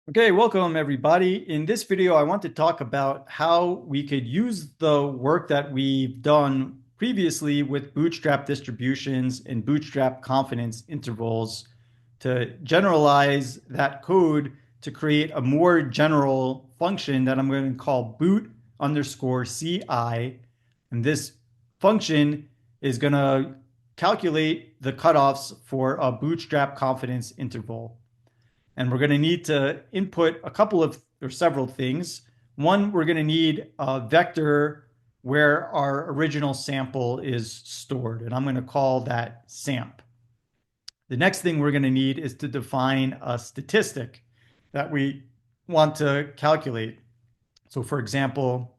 Okay, welcome everybody. In this video, I want to talk about how we could use the work that we've done previously with Bootstrap distributions and Bootstrap confidence intervals to generalize that code to create a more general function that I'm going to call boot underscore CI. And this function is going to calculate the cutoffs for a Bootstrap confidence interval. And we're going to need to input a couple of or several things. One, we're going to need a vector where our original sample is stored, and I'm going to call that samp. The next thing we're going to need is to define a statistic that we want to calculate. So for example,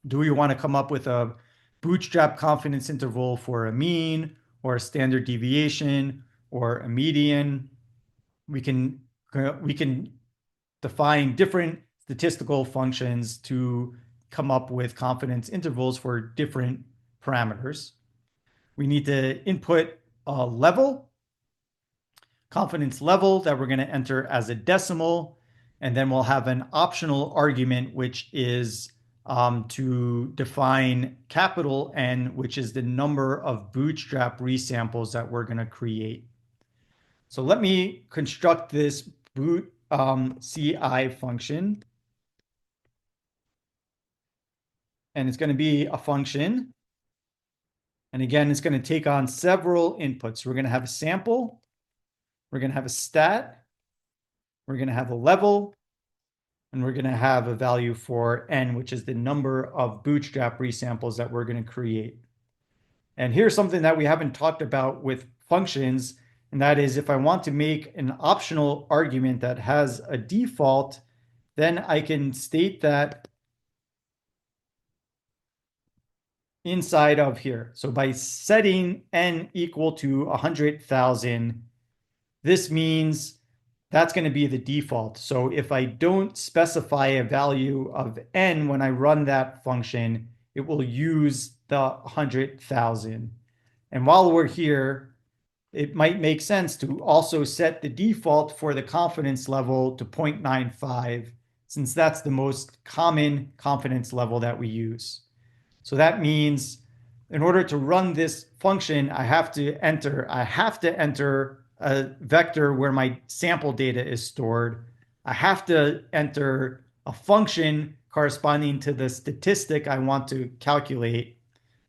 do we want to come up with a bootstrap confidence interval for a mean or a standard deviation or a median? We can define different statistical functions to come up with confidence intervals for different parameters. We need to input a level, confidence level that we're going to enter as a decimal, and then we'll have an optional argument, which is to define capital N, which is the number of bootstrap resamples that we're going to create. So let me construct this boot CI function. And it's going to be a function. And again, it's going to take on several inputs. We're going to have a sample. We're going to have a stat. We're going to have a level. And we're going to have a value for N, which is the number of bootstrap resamples that we're going to create. And here's something that we haven't talked about with functions. And that is if I want to make an optional argument that has a default, then I can state that inside of here. So by setting N equal to 100,000, this means that's going to be the default. So if I don't specify a value of N when I run that function, it will use the 100,000. And while we're here, it might make sense to also set the default for the confidence level to 0.95, since that's the most common confidence level that we use. So that means in order to run this function, I have to enter a vector where my sample data is stored. I have to enter a function corresponding to the statistic I want to calculate.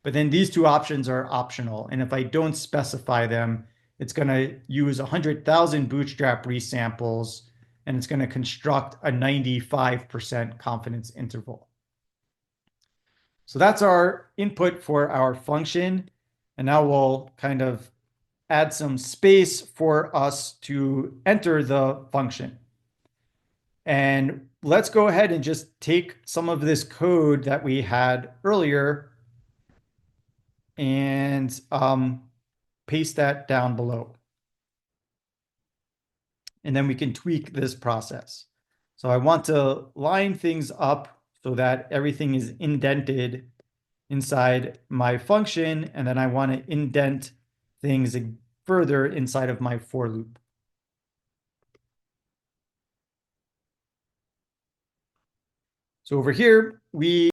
But then these two options are optional. And if I don't specify them, it's going to use 100,000 bootstrap resamples, and it's going to construct a 95% confidence interval. So that's our input for our function. And now we'll kind of add some space for us to enter the function. And let's go ahead and just take some of this code that we had earlier and paste that down below. And then we can tweak this process. So I want to line things up so that everything is indented inside my function, and then I want to indent things further inside of my for loop. So over here, we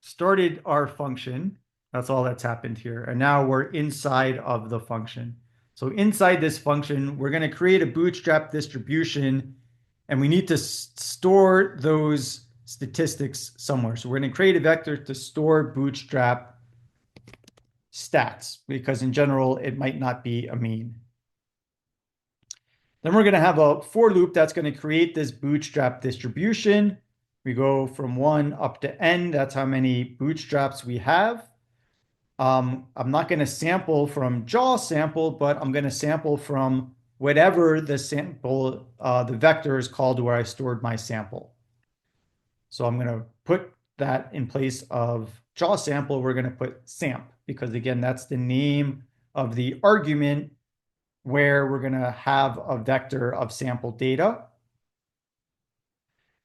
started our function. That's all that's happened here. And now we're inside of the function. So inside this function, we're going to create a bootstrap distribution, and we need to store those statistics somewhere. So we're going to create a vector to store bootstrap stats, because in general, it might not be a mean. Then we're going to have a for loop that's going to create this bootstrap distribution. We go from 1 up to n. That's how many bootstraps we have. I'm not going to sample from jaw sample, but I'm going to sample from whatever the sample, the vector is called where I stored my sample. So I'm going to put that in place of jaw sample. We're going to put samp, because again, that's the name of the argument where we're going to have a vector of sample data.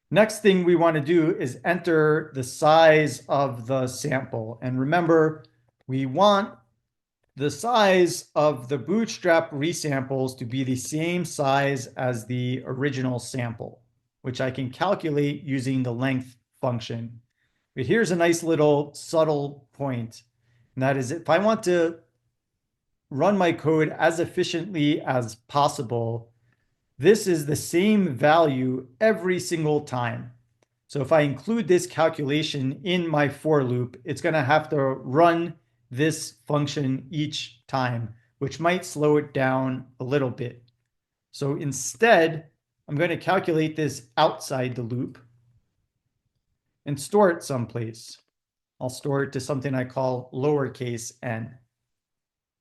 Next thing we want to do is enter the size of the sample. And remember, we want the size of the Bootstrap resamples to be the same size as the original sample, which I can calculate using the length function. But here's a nice little subtle point, and that is if I want to run my code as efficiently as possible, this is the same value every single time. So if I include this calculation in my for loop, it's going to have to run this function each time, which might slow it down a little bit. So instead, I'm going to calculate this outside the loop and store it someplace. I'll store it to something I call lowercase n.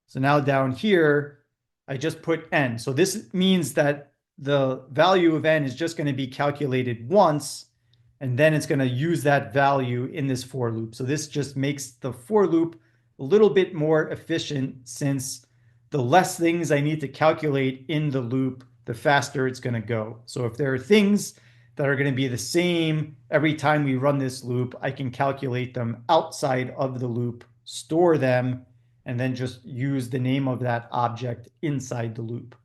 So now down here, I just put n. So this means that the value of n is just going to be calculated once, and then it's going to use that value in this for loop. So this just makes the for loop a little bit more efficient, since the less things I need to calculate in the loop, the faster it's going to go. So if there are things that are going to be the same every time we run this loop, I can calculate them outside of the loop, store them, and then just use the name of that object inside the loop.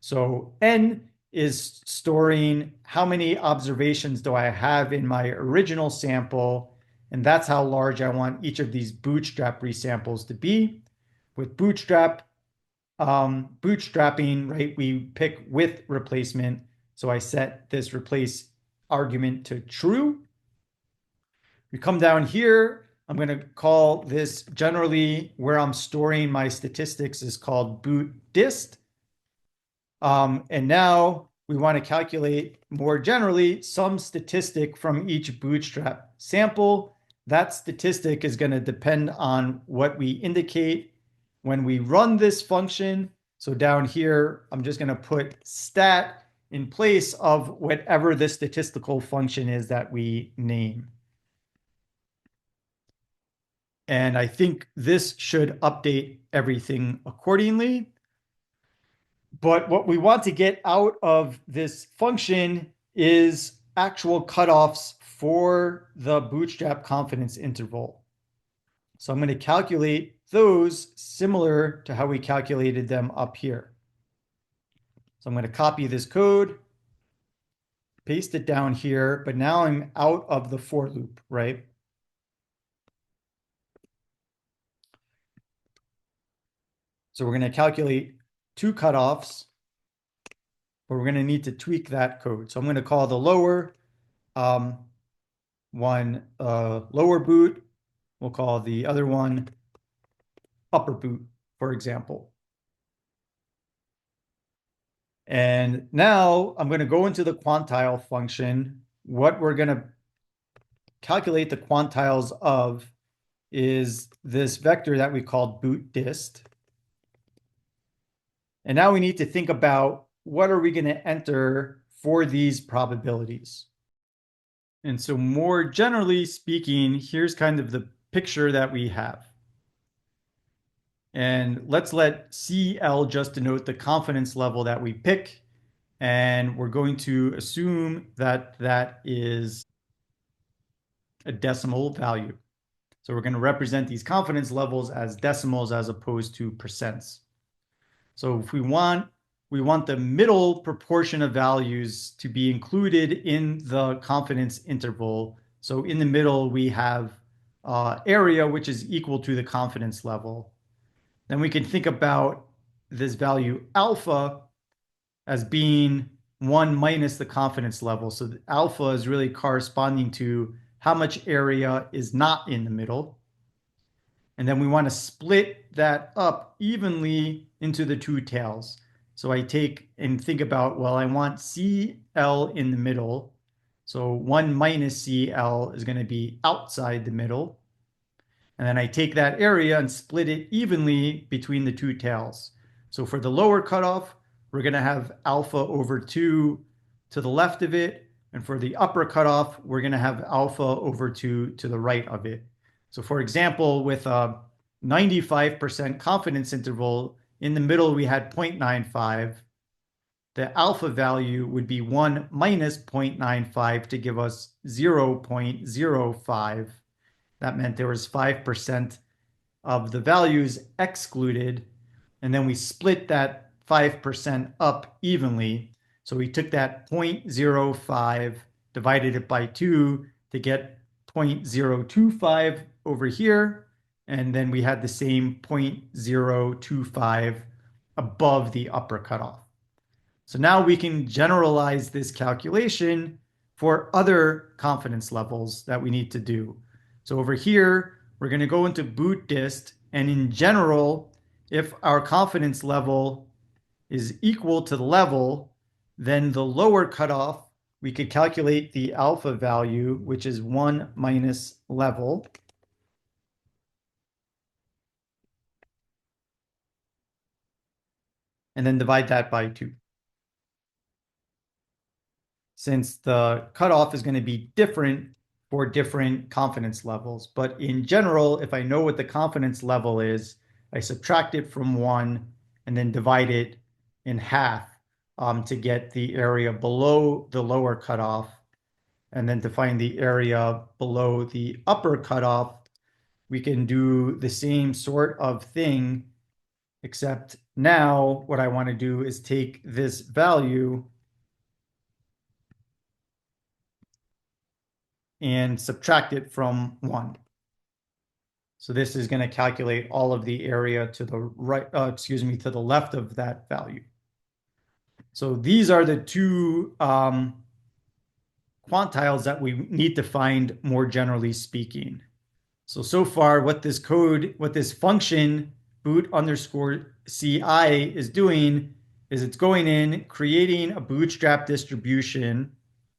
So n is storing how many observations do I have in my original sample, and that's how large I want each of these Bootstrap resamples to be. With Bootstrap, bootstrapping, right, we pick with replacement. So I set this replace argument to true. We come down here, I'm going to call this generally where I'm storing my statistics is called boot dist. And now we want to calculate more generally some statistic from each Bootstrap sample. That statistic is going to depend on what we indicate when we run this function. So down here, I'm just going to put stat in place of whatever the statistical function is that we name. And I think this should update everything accordingly. But what we want to get out of this function is actual cutoffs for the Bootstrap confidence interval. So I'm going to calculate those similar to how we calculated them up here. So I'm going to copy this code, paste it down here, but now I'm out of the for loop, right? So we're going to calculate two cutoffs, but we're going to need to tweak that code. So I'm going to call the lower one lower boot. We'll call the other one upper boot, for example. And now I'm going to go into the quantile function. What we're going to calculate the quantiles of is this vector that we called boot dist. And now we need to think about what are we going to enter for these probabilities. And so more generally speaking, here's kind of the picture that we have. And let's let CL just denote the confidence level that we pick. And we're going to assume that that is a decimal value. So we're going to represent these confidence levels as decimals as opposed to percents. So if we want the middle proportion of values to be included in the confidence interval. So in the middle, we have area, which is equal to the confidence level. Then we can think about this value alpha as being 1 minus the confidence level. So the alpha is really corresponding to how much area is not in the middle. And then we want to split that up evenly into the two tails. So I take and think about, well, I want CL in the middle. So 1 minus CL is going to be outside the middle. And then I take that area and split it evenly between the two tails. So for the lower cutoff, we're going to have alpha over 2 to the left of it. And for the upper cutoff, we're going to have alpha over 2 to the right of it. So for example, with a 95% confidence interval, in the middle we had 0.95. The alpha value would be 1 minus 0.95 to give us 0.05. That meant there was 5% of the values excluded, and then we split that 5% up evenly. So we took that 0.05, divided it by 2 to get 0.025 over here, and then we had the same 0.025 above the upper cutoff. So now we can generalize this calculation for other confidence levels that we need to do. So over here, we're going to go into boot dist, and in general, if our confidence level is equal to the level, then the lower cutoff, we could calculate the alpha value, which is 1 minus level. And then divide that by 2. Since the cutoff is going to be different for different confidence levels. But in general, if I know what the confidence level is, I subtract it from 1 and then divide it in half to get the area below the lower cutoff. And then to find the area below the upper cutoff, we can do the same sort of thing, except now what I want to do is take this value and subtract it from 1. So this is going to calculate all of the area to the right, to the left of that value. So these are the two quantiles that we need to find more generally speaking. So far, what this function boot underscore CI is doing is it's going in, creating a bootstrap distribution,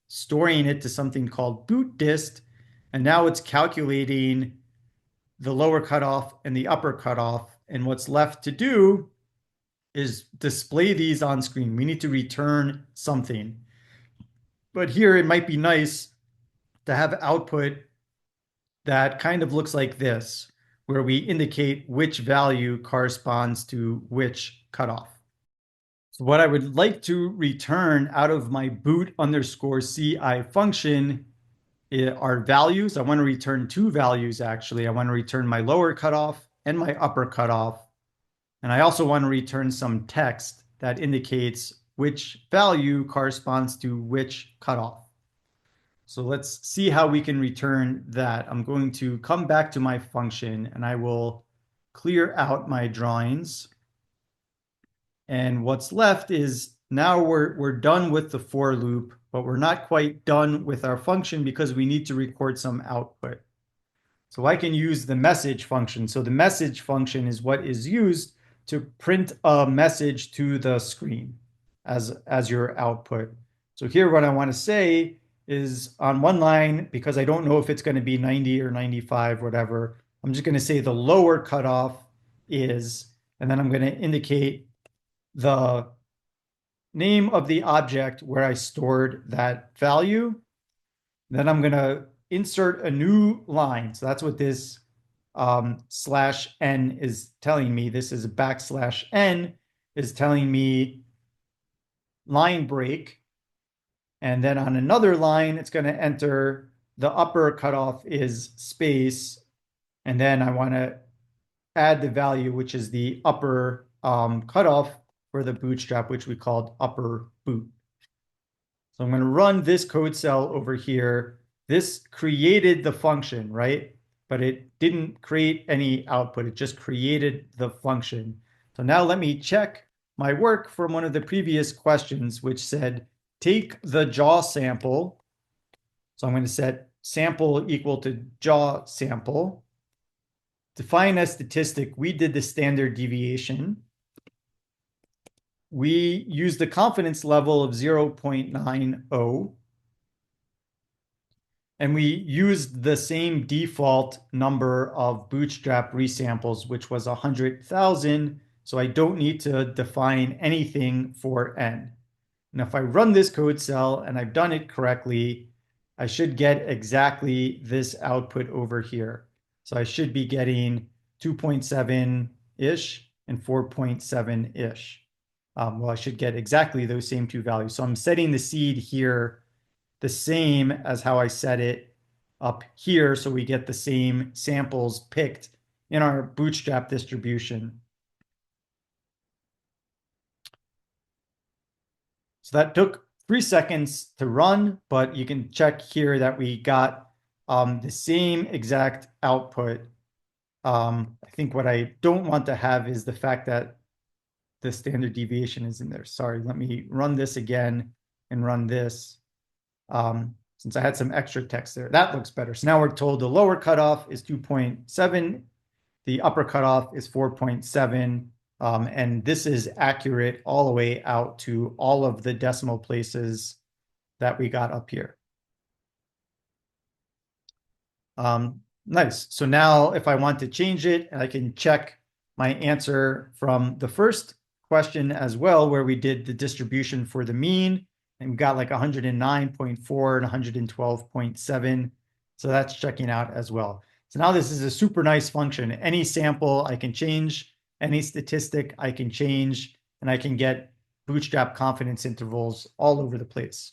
storing it to something called boot dist, and now it's calculating the lower cutoff and the upper cutoff. And what's left to do is display these on screen. We need to return something. But here it might be nice to have output that kind of looks like this, where we indicate which value corresponds to which cutoff. So what I would like to return out of my boot underscore CI function are values. I want to return 2 values, actually. I want to return my lower cutoff and my upper cutoff. And I also want to return some text that indicates which value corresponds to which cutoff. So let's see how we can return that. I'm going to come back to my function and I will clear out my drawings. And what's left is now we're done with the for loop, but we're not quite done with our function because we need to record some output. So I can use the message function. So the message function is what is used to print a message to the screen as your output. So here what I want to say is on one line, because I don't know if it's going to be 90 or 95, whatever, I'm just going to say the lower cutoff is, and then I'm going to indicate the name of the object where I stored that value. Then I'm going to insert a new line. So that's what this /n is telling me. This is a \n is telling me line break. And then on another line, it's going to enter the upper cutoff is space. And then I want to add the value, which is the upper cutoff for the bootstrap, which we called upper boot. So I'm going to run this code cell over here. This created the function, right? But it didn't create any output. It just created the function. So now let me check my work from one of the previous questions, which said, take the jaw sample. So I'm going to set sample equal to jaw sample. Define a statistic. We did the standard deviation. We used the confidence level of 0.90. And we used the same default number of bootstrap resamples, which was 100,000. So I don't need to define anything for n. And if I run this code cell and I've done it correctly, I should get exactly this output over here. So I should be getting 2.7-ish and 4.7-ish. Well, I should get exactly those same 2 values. So I'm setting the seed here the same as how I set it up here. So we get the same samples picked in our Bootstrap distribution. So that took 3 seconds to run, but you can check here that we got the same exact output. I think what I don't want to have is the fact that the standard deviation is in there. Sorry, let me run this again and run this. Since I had some extra text there, that looks better. So now we're told the lower cutoff is 2.7, the upper cutoff is 4.7, and this is accurate all the way out to all of the decimal places that we got up here. Nice. So now if I want to change it, I can check my answer from the first question as well, where we did the distribution for the mean, and we got like 109.4 and 112.7. So that's checking out as well. So now this is a super nice function. Any sample I can change, any statistic I can change, and I can get Bootstrap confidence intervals all over the place.